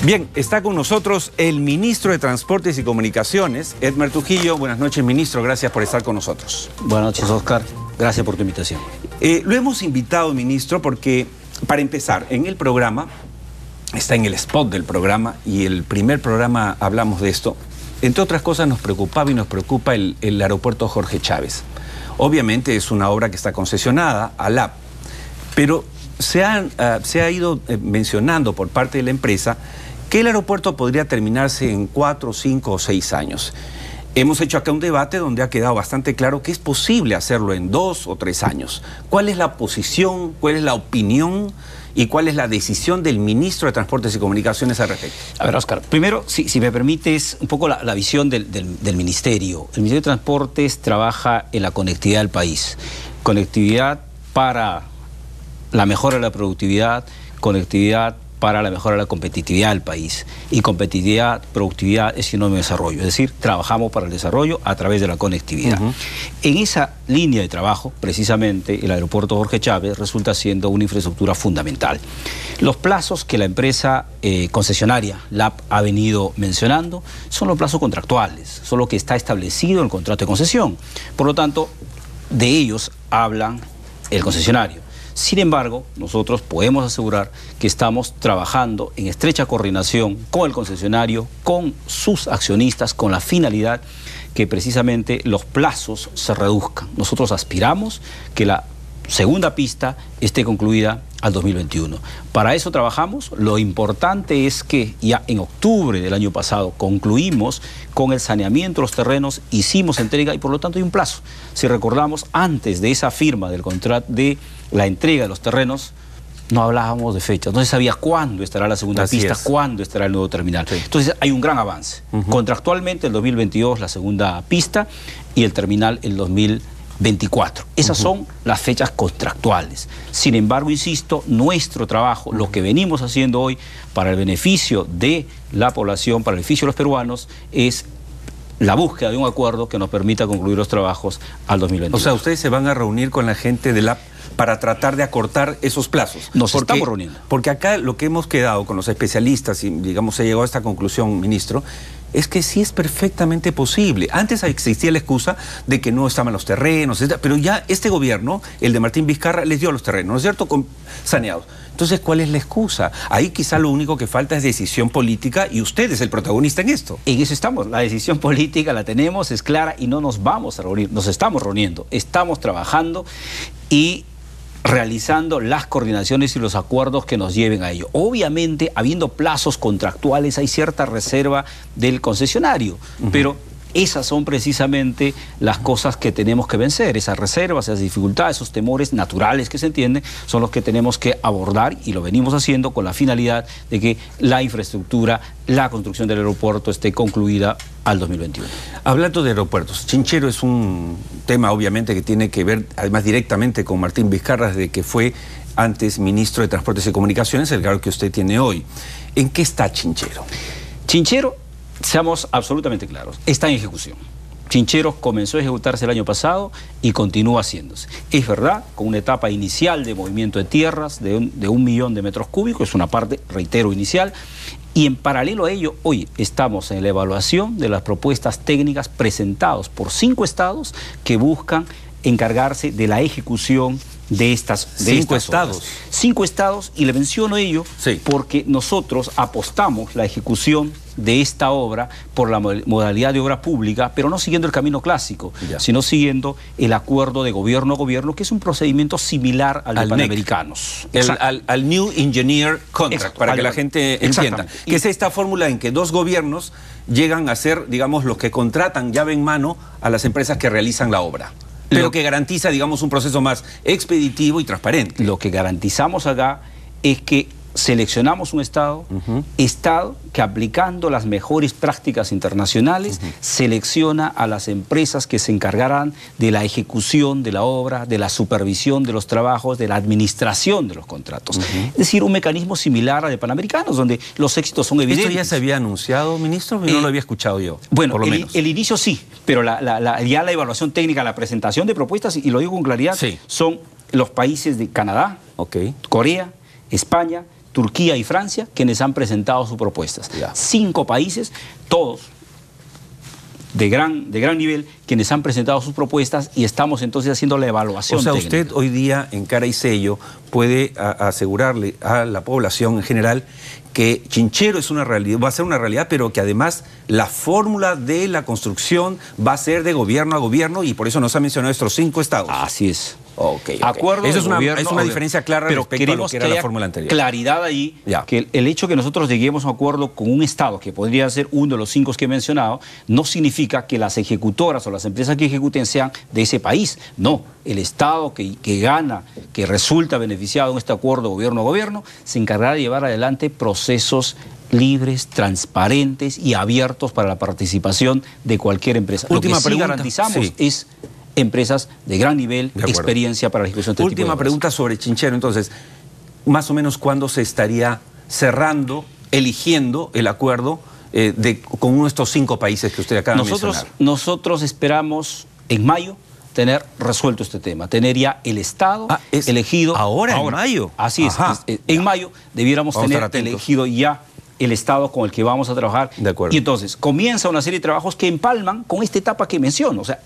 Bien, está con nosotros el ministro de Transportes y Comunicaciones, Edmer Trujillo. Buenas noches, ministro. Gracias por estar con nosotros. Buenas noches, Oscar. Gracias por tu invitación. Lo hemos invitado, ministro, porque, para empezar, en el programa, está en el spot del programa, y el primer programa hablamos de esto. Entre otras cosas, nos preocupaba y nos preocupa el aeropuerto Jorge Chávez. Obviamente es una obra que está concesionada a LAP, pero se ha ido mencionando por parte de la empresa que el aeropuerto podría terminarse en 4, 5 o 6 años. Hemos hecho acá un debate donde ha quedado bastante claro que es posible hacerlo en 2 o 3 años. ¿Cuál es la posición, cuál es la opinión y cuál es la decisión del ministro de Transportes y Comunicaciones al respecto? A ver, Oscar, primero, si me permites, un poco la visión del Ministerio. El Ministerio de Transportes trabaja en la conectividad del país. Conectividad para la mejora de la productividad, conectividad para la mejora de la competitividad del país. Y competitividad, productividad es sinónimo de desarrollo. Es decir, trabajamos para el desarrollo a través de la conectividad. En esa línea de trabajo, precisamente, el aeropuerto Jorge Chávez resulta siendo una infraestructura fundamental. Los plazos que la empresa concesionaria, LAP, ha venido mencionando, son los plazos contractuales, son lo que está establecido en el contrato de concesión. Por lo tanto, de ellos hablan el concesionario. Sin embargo, nosotros podemos asegurar que estamos trabajando en estrecha coordinación con el concesionario, con sus accionistas, con la finalidad que precisamente los plazos se reduzcan. Nosotros aspiramos que la segunda pista esté concluida al 2021. Para eso trabajamos. Lo importante es que ya en octubre del año pasado concluimos con el saneamiento de los terrenos, hicimos entrega y por lo tanto hay un plazo. Si recordamos, antes de esa firma del contrato de la entrega de los terrenos, no hablábamos de fechas, no se sabía cuándo estará la segunda pista, cuándo estará el nuevo terminal. Sí. Entonces hay un gran avance. Contractualmente el 2022 la segunda pista y el terminal el 2024. Esas son las fechas contractuales. Sin embargo, insisto, nuestro trabajo, lo que venimos haciendo hoy para el beneficio de la población, para el beneficio de los peruanos, es la búsqueda de un acuerdo que nos permita concluir los trabajos al 2021. O sea, ustedes se van a reunir con la gente de la para tratar de acortar esos plazos. Estamos reuniendo. Porque acá lo que hemos quedado con los especialistas, y digamos se llegó a esta conclusión, ministro, es que sí es perfectamente posible. Antes existía la excusa de que no estaban los terrenos, etc., pero ya este gobierno, el de Martín Vizcarra, les dio los terrenos, ¿no es cierto?, saneados. Entonces, ¿cuál es la excusa? Ahí quizá lo único que falta es decisión política y usted es el protagonista en esto. En eso estamos. La decisión política la tenemos, es clara y no nos vamos a reunir. Nos estamos reuniendo, estamos trabajando y realizando las coordinaciones y los acuerdos que nos lleven a ello. Obviamente, habiendo plazos contractuales, hay cierta reserva del concesionario, pero esas son precisamente las cosas que tenemos que vencer. Esas reservas, esas dificultades, esos temores naturales que se entienden, son los que tenemos que abordar y lo venimos haciendo con la finalidad de que la infraestructura, la construcción del aeropuerto esté concluida al 2021. Hablando de aeropuertos, Chinchero es un tema obviamente que tiene que ver además directamente con Martín Vizcarra, desde que fue antes ministro de Transportes y Comunicaciones, el cargo que usted tiene hoy. ¿En qué está Chinchero? Chinchero, seamos absolutamente claros, está en ejecución. Chinchero comenzó a ejecutarse el año pasado y continúa haciéndose. Es verdad, con una etapa inicial de movimiento de tierras de 1 millón de metros cúbicos, es una parte, reitero, inicial, y en paralelo a ello, hoy estamos en la evaluación de las propuestas técnicas presentadas por 5 estados que buscan encargarse de la ejecución de estas 5 estados. Obras. 5 estados, y le menciono ello porque nosotros apostamos la ejecución de esta obra por la modalidad de obra pública, pero no siguiendo el camino clásico, sino siguiendo el acuerdo de gobierno a gobierno, que es un procedimiento similar al de Panamericanos. Al New Engineer Contract, para que la gente entienda. Que es esta fórmula en que 2 gobiernos llegan a ser, digamos, los que contratan llave en mano a las empresas que realizan la obra. Pero que garantiza, digamos, un proceso más expeditivo y transparente. Lo que garantizamos acá es que seleccionamos un estado, estado que aplicando las mejores prácticas internacionales selecciona a las empresas que se encargarán de la ejecución de la obra, de la supervisión de los trabajos, de la administración de los contratos. Es decir, un mecanismo similar al de Panamericanos, donde los éxitos son evidentes. ¿Esto ya se había anunciado, ministro? No lo había escuchado yo. Bueno, por lo menos. El inicio sí, pero ya la evaluación técnica, la presentación de propuestas, y lo digo con claridad, son los países de Canadá, Corea, España, Turquía y Francia, quienes han presentado sus propuestas. 5 países, todos de gran nivel, quienes han presentado sus propuestas, y estamos entonces haciendo la evaluación. O sea, técnica. usted hoy día, en cara y sello, puede asegurarle a la población en general que Chinchero es una realidad, va a ser una realidad, pero que además la fórmula de la construcción va a ser de gobierno a gobierno, y por eso nos ha mencionado estos 5 estados. Así es. Okay. Acuerdo Eso es una gobierno, diferencia clara, pero respecto a lo que era la fórmula anterior. Claridad ahí, que el hecho que nosotros lleguemos a un acuerdo con un Estado que podría ser uno de los 5 que he mencionado, no significa que las ejecutoras o las empresas que ejecuten sean de ese país. No, el Estado que gana, que resulta beneficiado en este acuerdo gobierno a gobierno, se encargará de llevar adelante procesos libres, transparentes y abiertos para la participación de cualquier empresa. Última Lo que sí pregunta. garantizamos es empresas de gran nivel, experiencia para la ejecución de este Última pregunta sobre Chinchero, entonces, más o menos cuándo se estaría cerrando, eligiendo el acuerdo con uno de estos 5 países que usted acaba de mencionar. Nosotros esperamos en mayo tener resuelto este tema, tener ya el Estado elegido. ¿Ahora, en mayo? Así es, en mayo debiéramos tener elegido ya el Estado con el que vamos a trabajar. De acuerdo. Y entonces comienza una serie de trabajos que empalman con esta etapa que menciono. O sea,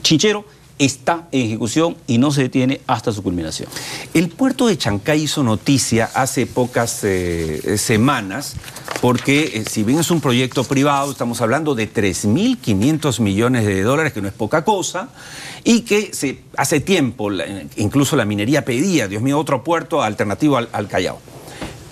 Chinchero está en ejecución y no se detiene hasta su culminación. El puerto de Chancay hizo noticia hace pocas semanas porque si bien es un proyecto privado, estamos hablando de 3.500 millones de dólares, que no es poca cosa, y que hace tiempo incluso la minería pedía, Dios mío, otro puerto alternativo al Callao.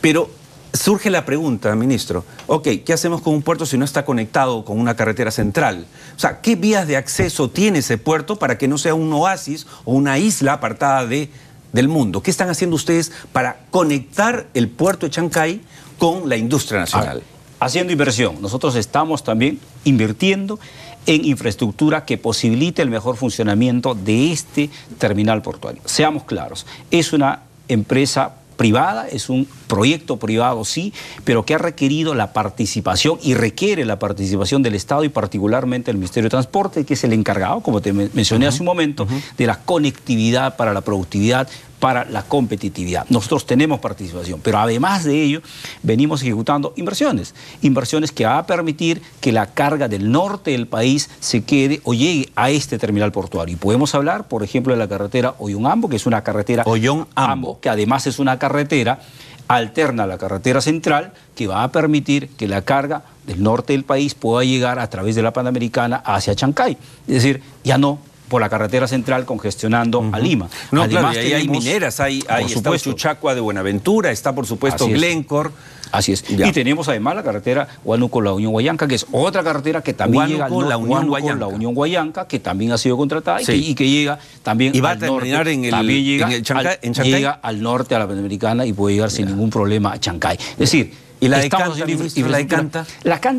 Pero surge la pregunta, ministro, ok, ¿qué hacemos con un puerto si no está conectado con una carretera central? O sea, ¿qué vías de acceso tiene ese puerto para que no sea un oasis o una isla apartada del mundo? ¿Qué están haciendo ustedes para conectar el puerto de Chancay con la industria nacional? Haciendo inversión. Nosotros estamos también invirtiendo en infraestructura que posibilite el mejor funcionamiento de este terminal portuario. Seamos claros, es una empresa privada, es un proyecto privado, sí, pero que ha requerido la participación y requiere la participación del Estado y particularmente el Ministerio de Transporte, que es el encargado, como te mencioné hace un momento, de la conectividad para la productividad, para la competitividad. Nosotros tenemos participación, pero además de ello venimos ejecutando inversiones que van a permitir que la carga del norte del país se quede o llegue a este terminal portuario. Y podemos hablar, por ejemplo, de la carretera Ollón-Ambo, que es una carretera Ollón-Ambo, que además es una carretera alterna a la carretera central, que va a permitir que la carga del norte del país pueda llegar a través de la Panamericana hacia Chancay. Es decir, ya no por la carretera central congestionando a Lima. No, además, claro, y ahí hay mineras, está Uchucchacua de Buenaventura, está por supuesto Glencore. Así es. Ya. Y tenemos además la carretera Huánuco-La Unión Huallanca, que es otra carretera que también llega al la Unión Huallanca, que también ha sido contratada y que llega también va a terminar norte, en Chancay. Llega al norte a la Panamericana y puede llegar sin ningún problema a Chancay. Es decir, ¿y la de Canta?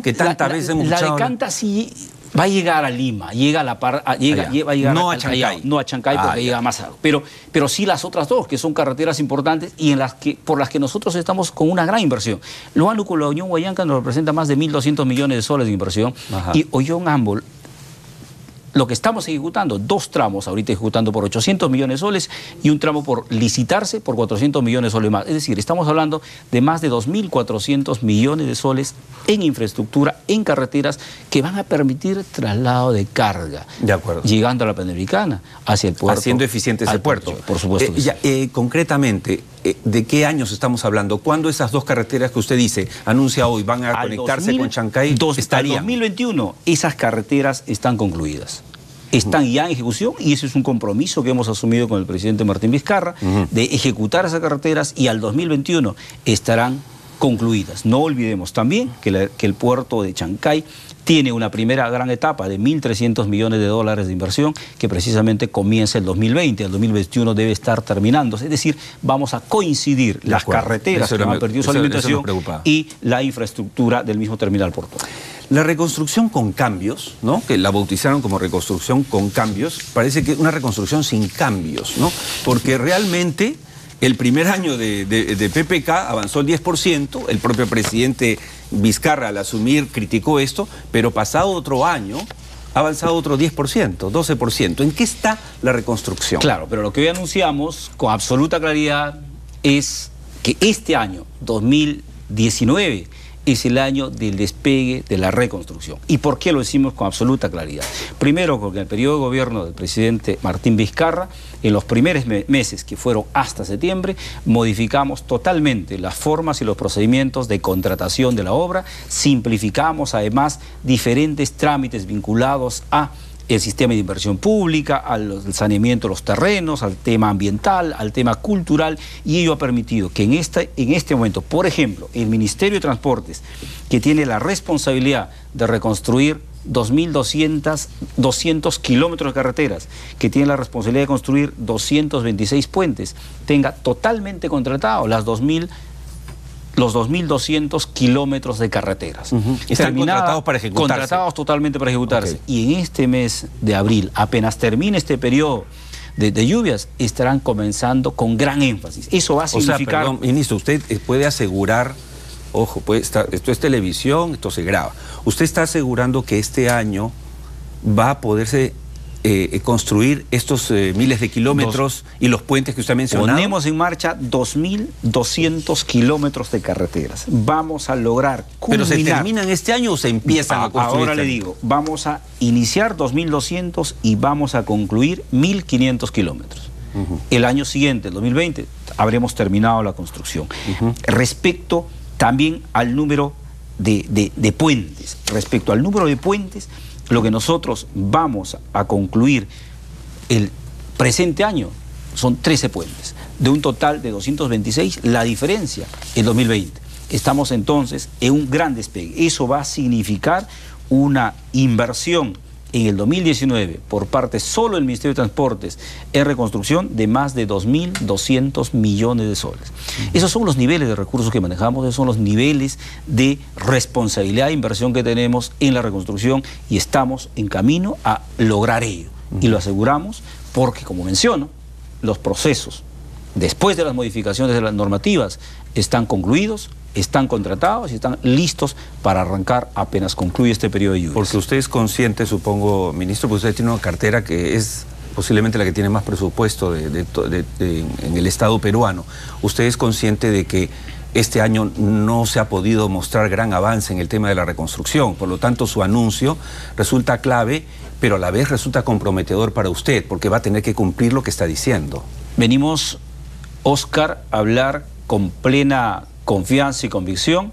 Que tantas veces hemos escuchado. La de Canta sí va a llegar a Lima, va a llegar no a Chancay. No a Chancay porque llega más alto. Pero sí las otras dos, que son carreteras importantes y por las que nosotros estamos con una gran inversión. Lo Huánuco, la Unión Huallanca nos representa más de 1.200 millones de soles de inversión. Y Ollón-Ambo, lo que estamos ejecutando, 2 tramos ahorita ejecutando por 800 millones de soles y un tramo por licitarse por 400 millones de soles más. Es decir, estamos hablando de más de 2.400 millones de soles en infraestructura, en carreteras, que van a permitir traslado de carga. De acuerdo. Llegando a la Panamericana, hacia el puerto. Haciendo eficiente ese puerto. Por supuesto que sí. Concretamente, ¿de qué años estamos hablando? ¿Cuándo esas 2 carreteras que usted dice, anuncia hoy, van a conectarse con Chancay? Estarían. Al 2021, esas carreteras están concluidas. Están ya en ejecución y ese es un compromiso que hemos asumido con el presidente Martín Vizcarra de ejecutar esas carreteras y al 2021 estarán concluidas. No olvidemos también que el puerto de Chancay tiene una primera gran etapa de 1.300 millones de dólares de inversión que precisamente comienza el 2020, el 2021 debe estar terminándose. Es decir, vamos a coincidir las carreteras que han perdido su alimentación y la infraestructura del mismo terminal portuario. La reconstrucción con cambios, ¿no?, que la bautizaron como reconstrucción con cambios, parece que es una reconstrucción sin cambios, ¿no? Porque realmente el primer año de PPK avanzó el 10%, el propio presidente Vizcarra al asumir criticó esto, pero pasado otro año ha avanzado otro 10%, 12%. ¿En qué está la reconstrucción? Claro, pero lo que hoy anunciamos con absoluta claridad es que este año, 2019, es el año del despegue de la reconstrucción. ¿Y por qué lo decimos con absoluta claridad? Primero, porque en el periodo de gobierno del presidente Martín Vizcarra, en los primeros meses, que fueron hasta septiembre, modificamos totalmente las formas y los procedimientos de contratación de la obra, simplificamos además diferentes trámites vinculados a el sistema de inversión pública, al saneamiento de los terrenos, al tema ambiental, al tema cultural, y ello ha permitido que en este momento, por ejemplo, el Ministerio de Transportes, que tiene la responsabilidad de reconstruir 2.200 kilómetros de carreteras, que tiene la responsabilidad de construir 226 puentes, tenga totalmente contratado los 2.200 kilómetros de carreteras. Están contratados para ejecutarse. Contratados totalmente para ejecutarse. Y en este mes de abril, apenas termine este periodo de lluvias, estarán comenzando con gran énfasis. Eso va a significar... perdón, ministro, usted puede asegurar, ojo, esto es televisión, esto se graba. Usted está asegurando que este año va a poderse construir estos miles de kilómetros y los puentes que usted ha mencionado. Ponemos en marcha 2.200 kilómetros de carreteras. Vamos a lograr culminar. ¿Pero se terminan este año o se empiezan a construir? Ahora le digo, vamos a iniciar 2.200 y vamos a concluir 1.500 kilómetros. El año siguiente, el 2020, habremos terminado la construcción. Respecto también al número de puentes, lo que nosotros vamos a concluir el presente año son 13 puentes, de un total de 226, la diferencia en 2020. Estamos entonces en un gran despegue. Eso va a significar una inversión en el 2019 por parte solo del Ministerio de Transportes en reconstrucción de más de 2.200 millones de soles. Esos son los niveles de recursos que manejamos, esos son los niveles de responsabilidad de inversión que tenemos en la reconstrucción y estamos en camino a lograr ello. Y lo aseguramos porque, como menciono, los procesos después de las modificaciones de las normativas están concluidos, están contratados y están listos para arrancar apenas concluye este periodo de lluvias. Porque usted es consciente, supongo, ministro, porque usted tiene una cartera que es posiblemente la que tiene más presupuesto en el Estado peruano. Usted es consciente de que este año no se ha podido mostrar gran avance en el tema de la reconstrucción, por lo tanto su anuncio resulta clave, pero a la vez resulta comprometedor para usted, porque va a tener que cumplir lo que está diciendo. Venimos, Oscar, a hablar con plena confianza y convicción,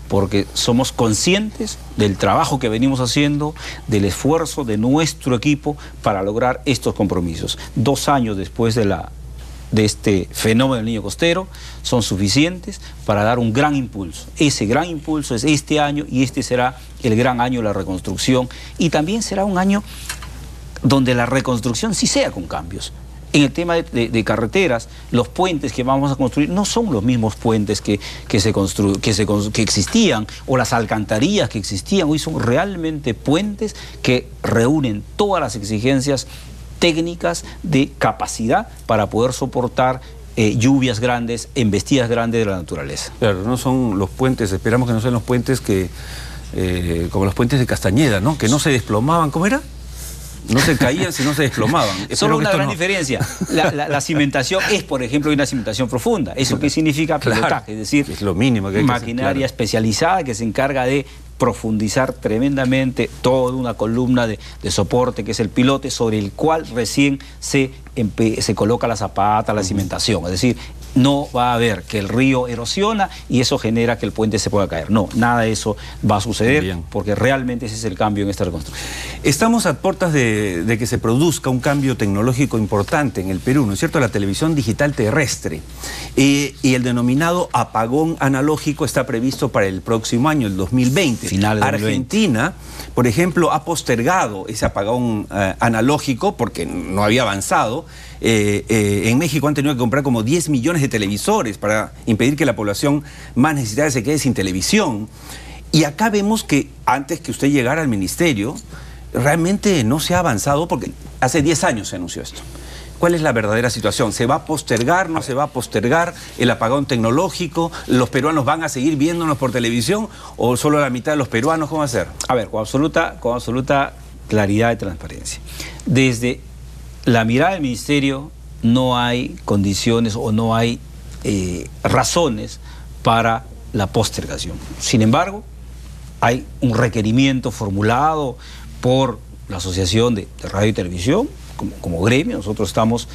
porque somos conscientes del trabajo que venimos haciendo, del esfuerzo de nuestro equipo para lograr estos compromisos. 2 años después de este fenómeno del Niño Costero son suficientes para dar un gran impulso. Ese gran impulso es este año y este será el gran año de la reconstrucción y también será un año donde la reconstrucción sí sea con cambios. En el tema de carreteras, los puentes que vamos a construir no son los mismos puentes que existían, o las alcantarillas que existían. Hoy son realmente puentes que reúnen todas las exigencias técnicas de capacidad para poder soportar lluvias grandes, embestidas grandes de la naturaleza. Claro, no son los puentes, esperamos que no sean los puentes como los puentes de Castañeda, ¿no? Que no se desplomaban, ¿cómo era? No se caían, sino se desplomaban. Solo una gran diferencia. La cimentación es, por ejemplo, una cimentación profunda. ¿Eso qué significa? Pilotaje, es decir, es lo mínimo que hay maquinaria especializada que se encarga de profundizar tremendamente toda una columna de soporte que es el pilote sobre el cual recién se coloca la zapata, la cimentación. Es decir, no va a haber que el río erosiona y eso genera que el puente se pueda caer. No, nada de eso va a suceder porque realmente ese es el cambio en esta reconstrucción. Estamos a puertas de que se produzca un cambio tecnológico importante en el Perú, ¿no es cierto? La televisión digital terrestre y el denominado apagón analógico está previsto para el próximo año, el 2020. Final de 2020. Argentina, por ejemplo, ha postergado ese apagón analógico porque no había avanzado. En México han tenido que comprar como 10 millones de televisores para impedir que la población más necesitada se quede sin televisión. Y acá vemos que antes que usted llegara al ministerio, realmente no se ha avanzado porque hace 10 años se anunció esto. ¿Cuál es la verdadera situación? ¿Se va a postergar, no se va a postergar el apagón tecnológico? ¿Los peruanos van a seguir viéndonos por televisión o solo la mitad de los peruanos? ¿Cómo va a ser? A ver, con absoluta claridad y transparencia. Desde la mirada del ministerio no hay condiciones o no hay razones para la postergación. Sin embargo, hay un requerimiento formulado por la Asociación de Radio y Televisión, como gremio. Nosotros estamos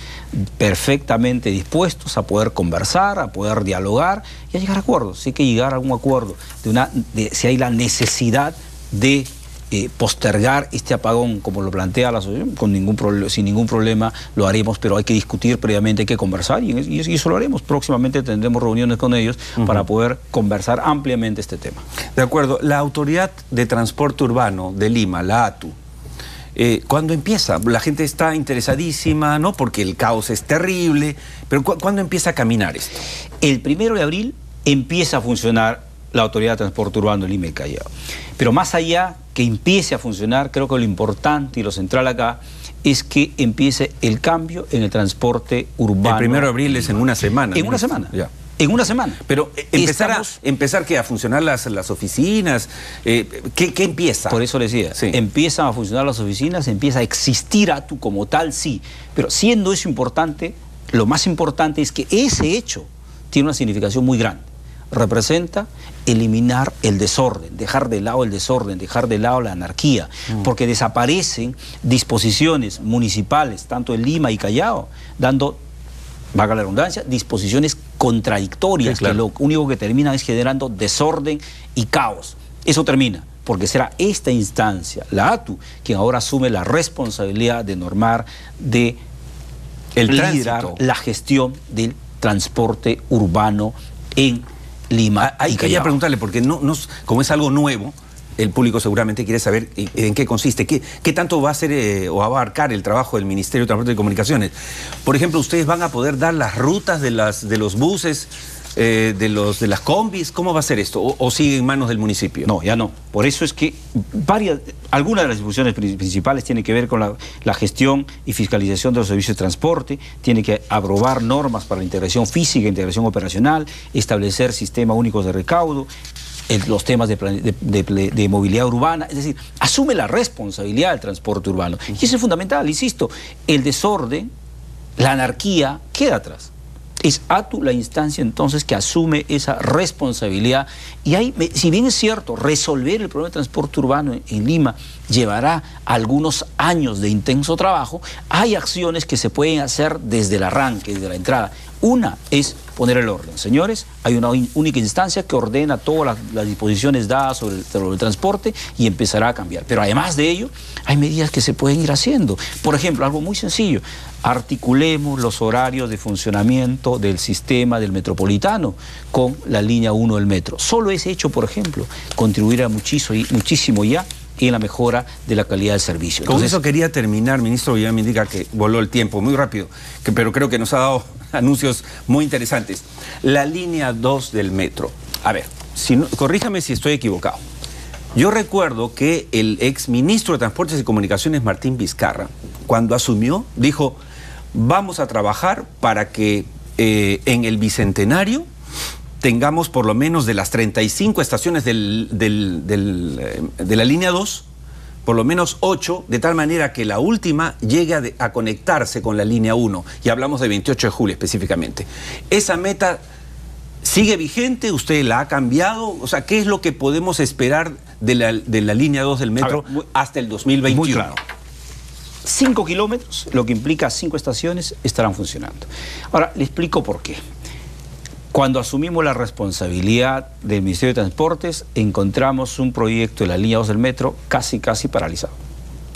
perfectamente dispuestos a poder conversar, a poder dialogar y a llegar a acuerdos. Si hay que llegar a un acuerdo, si hay la necesidad de postergar este apagón, como lo plantea la asociación, sin ningún problema lo haremos, pero hay que discutir previamente, hay que conversar y eso lo haremos. Próximamente tendremos reuniones con ellos para poder conversar ampliamente este tema. De acuerdo. La Autoridad de Transporte Urbano de Lima, la ATU, ¿cuándo empieza? La gente está interesadísima, ¿no? Porque el caos es terrible, pero ¿cuándo empieza a caminar esto? El 1 de abril empieza a funcionar la Autoridad de Transporte Urbano de Lima y Callao. Pero más allá que empiece a funcionar, creo que lo importante y lo central acá es que empiece el cambio en el transporte urbano. El 1 de abril es en una semana. En una semana. Ya. En una semana. Pero empezar ¿qué? A funcionar las oficinas, ¿qué empieza? Por eso le decía, sí. Empiezan a funcionar las oficinas, empieza a existir ATU como tal, sí. Pero siendo eso importante, lo más importante es que ese hecho tiene una significación muy grande. Representa eliminar el desorden, dejar de lado el desorden, dejar de lado la anarquía, porque desaparecen disposiciones municipales, tanto en Lima y Callao, dando, valga la redundancia, disposiciones contradictorias, sí, claro, que lo único que terminan es generando desorden y caos. Eso termina, porque será esta instancia, la ATU, quien ahora asume la responsabilidad de normar, de liderar la gestión del transporte urbano en Lima. Ahí quería preguntarle, porque como es algo nuevo, el público seguramente quiere saber en qué consiste, qué tanto va a ser o va a abarcar el trabajo del Ministerio de Transporte y Comunicaciones. Por ejemplo, ¿ustedes van a poder dar las rutas de los buses, de las combis? ¿Cómo va a ser esto? ¿O sigue en manos del municipio? No, ya no. Por eso es que algunas de las disposiciones principales tienen que ver con la gestión y fiscalización de los servicios de transporte, tiene que aprobar normas para la integración física, integración operacional, establecer sistemas únicos de recaudo, los temas de movilidad urbana, es decir, asume la responsabilidad del transporte urbano. Y eso es fundamental, insisto, el desorden, la anarquía queda atrás. Es ATU la instancia entonces que asume esa responsabilidad y ahí, si bien es cierto, resolver el problema de transporte urbano en Lima llevará algunos años de intenso trabajo, hay acciones que se pueden hacer desde el arranque, desde la entrada. Una es poner el orden. Señores, hay una única instancia que ordena todas las disposiciones dadas sobre el transporte y empezará a cambiar. Pero además de ello, hay medidas que se pueden ir haciendo. Por ejemplo, algo muy sencillo, articulemos los horarios de funcionamiento del sistema del metropolitano con la línea 1 del metro. Solo ese hecho, por ejemplo, contribuirá muchísimo ya en la mejora de la calidad del servicio. Con eso quería terminar, ministro, ya me indica que voló el tiempo muy rápido, pero creo que nos ha dado anuncios muy interesantes. La línea 2 del metro. A ver, corríjame si estoy equivocado. Yo recuerdo que el exministro de Transportes y Comunicaciones, Martín Vizcarra, cuando asumió, dijo, vamos a trabajar para que en el Bicentenario tengamos por lo menos de las 35 estaciones de la línea 2, por lo menos 8, de tal manera que la última llegue a conectarse con la línea 1, y hablamos de 28 de julio específicamente. ¿Esa meta sigue vigente? ¿Usted la ha cambiado? O sea, ¿qué es lo que podemos esperar de la línea 2 del metro hasta el 2021? Muy claro. 5 kilómetros, lo que implica 5 estaciones, estarán funcionando. Ahora, le explico por qué. Cuando asumimos la responsabilidad del Ministerio de Transportes, encontramos un proyecto de la línea 2 del metro casi paralizado,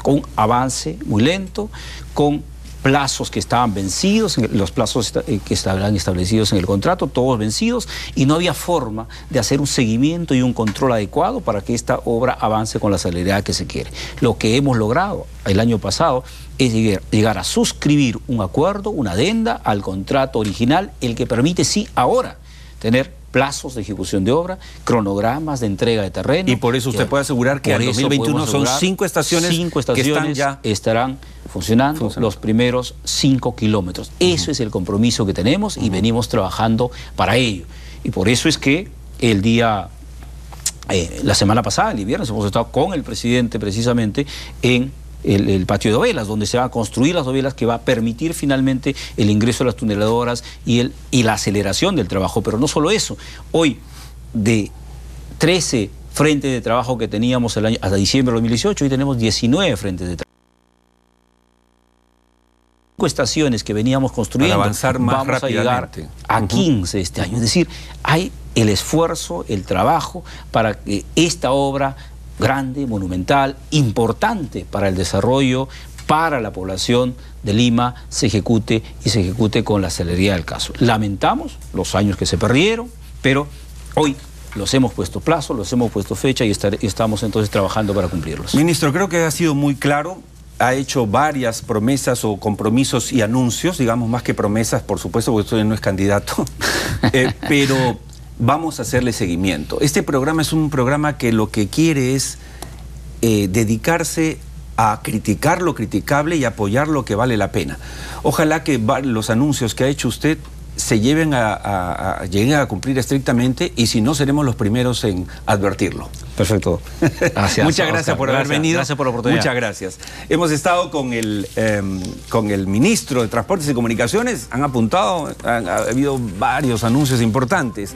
con avance muy lento, con plazos que estaban vencidos, los plazos que estaban establecidos en el contrato, todos vencidos, y no había forma de hacer un seguimiento y un control adecuado para que esta obra avance con la celeridad que se quiere. Lo que hemos logrado el año pasado es llegar a suscribir un acuerdo, una adenda al contrato original, el que permite, sí, ahora tener plazos de ejecución de obra, cronogramas de entrega de terreno. Y por eso usted puede asegurar que en 2021 son 5 estaciones, que estarán funcionando los primeros 5 kilómetros. Eso es el compromiso que tenemos y venimos trabajando para ello. Y por eso es que la semana pasada, el viernes, hemos estado con el presidente precisamente en el patio de dovelas, donde se van a construir las dovelas que va a permitir finalmente el ingreso de las tuneladoras y la aceleración del trabajo. Pero no solo eso, hoy de 13 frentes de trabajo que teníamos hasta diciembre de 2018, hoy tenemos 19 frentes de trabajo. Estaciones que veníamos construyendo, para avanzar más vamos a llegar a 15 este año. Es decir, hay el esfuerzo, el trabajo para que esta obra grande, monumental, importante para el desarrollo, para la población de Lima, se ejecute y se ejecute con la celeridad del caso. Lamentamos los años que se perdieron, pero hoy los hemos puesto plazo, los hemos puesto fecha y estamos entonces trabajando para cumplirlos. Ministro, creo que ha sido muy claro. Ha hecho varias promesas o compromisos y anuncios, digamos más que promesas, por supuesto, porque usted no es candidato, pero vamos a hacerle seguimiento. Este programa es un programa que lo que quiere es dedicarse a criticar lo criticable y apoyar lo que vale la pena. Ojalá que los anuncios que ha hecho usted se lleguen a cumplir estrictamente, y si no, seremos los primeros en advertirlo. Perfecto. Gracias. Muchas gracias por haber venido. Gracias por la oportunidad. Muchas gracias. Hemos estado con el ministro de Transportes y Comunicaciones. Han apuntado, ha habido varios anuncios importantes.